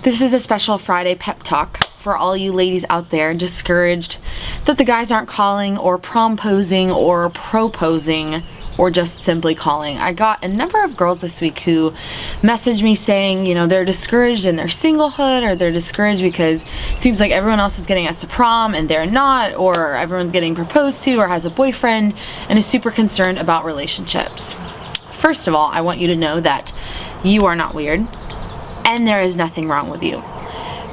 This is a special Friday pep talk for all you ladies out there discouraged that the guys aren't calling or promposing or proposing or just simply calling. I got a number of girls this week who messaged me saying, they're discouraged in their singlehood, or they're discouraged because it seems like everyone else is getting asked to prom and they're not, or everyone's getting proposed to or has a boyfriend and is super concerned about relationships. First of all, I want you to know that you are not weird and there is nothing wrong with you.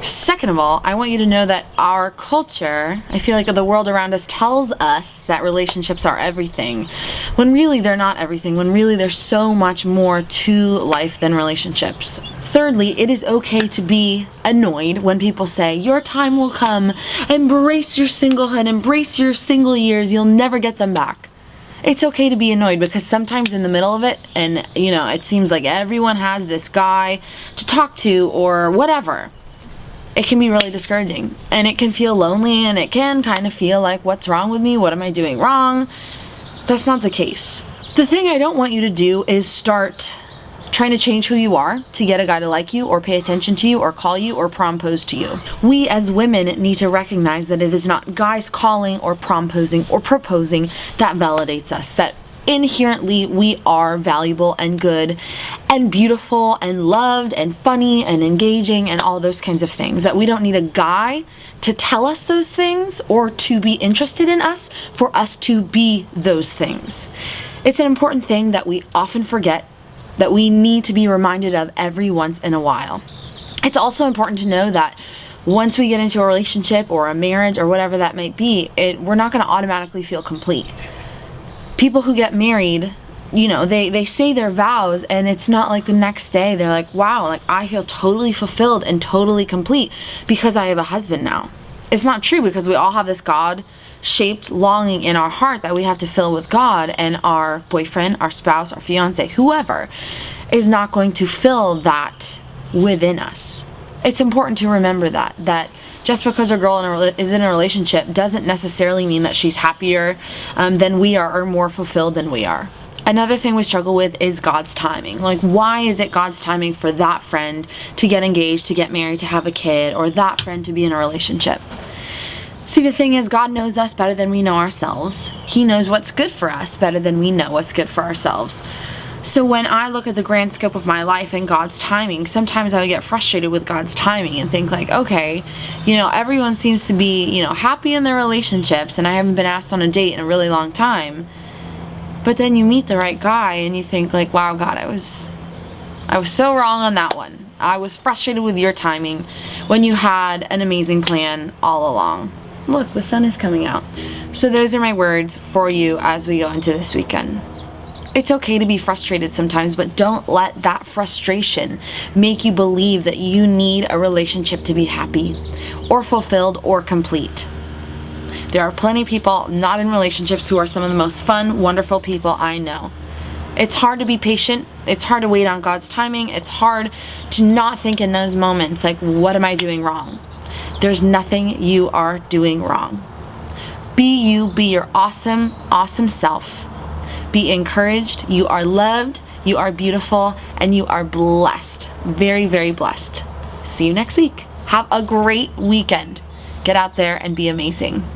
Second of all, I want you to know that our culture, I feel like the world around us tells us that relationships are everything, when really they're not everything, when really there's so much more to life than relationships. Thirdly, it is okay to be annoyed when people say, your time will come, embrace your singlehood, embrace your single years, you'll never get them back. It's okay to be annoyed because sometimes in the middle of it, and it seems like everyone has this guy to talk to or whatever, it can be really discouraging and it can feel lonely and it can kind of feel like, what's wrong with me? What am I doing wrong? That's not the case. The thing I don't want you to do is start trying to change who you are to get a guy to like you or pay attention to you or call you or prompose to you. We as women need to recognize that it is not guys calling or promposing or proposing that validates us, that inherently we are valuable and good and beautiful and loved and funny and engaging and all those kinds of things, that we don't need a guy to tell us those things or to be interested in us for us to be those things. It's an important thing that we often forget, that we need to be reminded of every once in a while. It's also important to know that once we get into a relationship or a marriage or whatever that might be, we're not going to automatically feel complete. People who get married, they say their vows and it's not like the next day they're like, wow, like I feel totally fulfilled and totally complete because I have a husband now. It's not true, because we all have this God-shaped longing in our heart that we have to fill with God, and our boyfriend, our spouse, our fiance, whoever is not going to fill that within us. It's important to remember that just because a girl is in a relationship doesn't necessarily mean that she's happier than we are or more fulfilled than we are. Another thing we struggle with is God's timing. Like, why is it God's timing for that friend to get engaged, to get married, to have a kid, or that friend to be in a relationship? See, the thing is, God knows us better than we know ourselves. He knows what's good for us better than we know what's good for ourselves. So when I look at the grand scope of my life and God's timing, sometimes I would get frustrated with God's timing and think like, okay, everyone seems to be, happy in their relationships and I haven't been asked on a date in a really long time. But then you meet the right guy and you think like, wow, God, I was so wrong on that one. I was frustrated with your timing when you had an amazing plan all along. Look, the sun is coming out. So those are my words for you as we go into this weekend. It's okay to be frustrated sometimes, but don't let that frustration make you believe that you need a relationship to be happy or fulfilled or complete. There are plenty of people not in relationships who are some of the most fun, wonderful people I know. It's hard to be patient. It's hard to wait on God's timing. It's hard to not think in those moments like, what am I doing wrong? There's nothing you are doing wrong. Be you, be your awesome, awesome self. Be encouraged. You are loved, you are beautiful, and you are blessed. Very, very blessed. See you next week. Have a great weekend. Get out there and be amazing.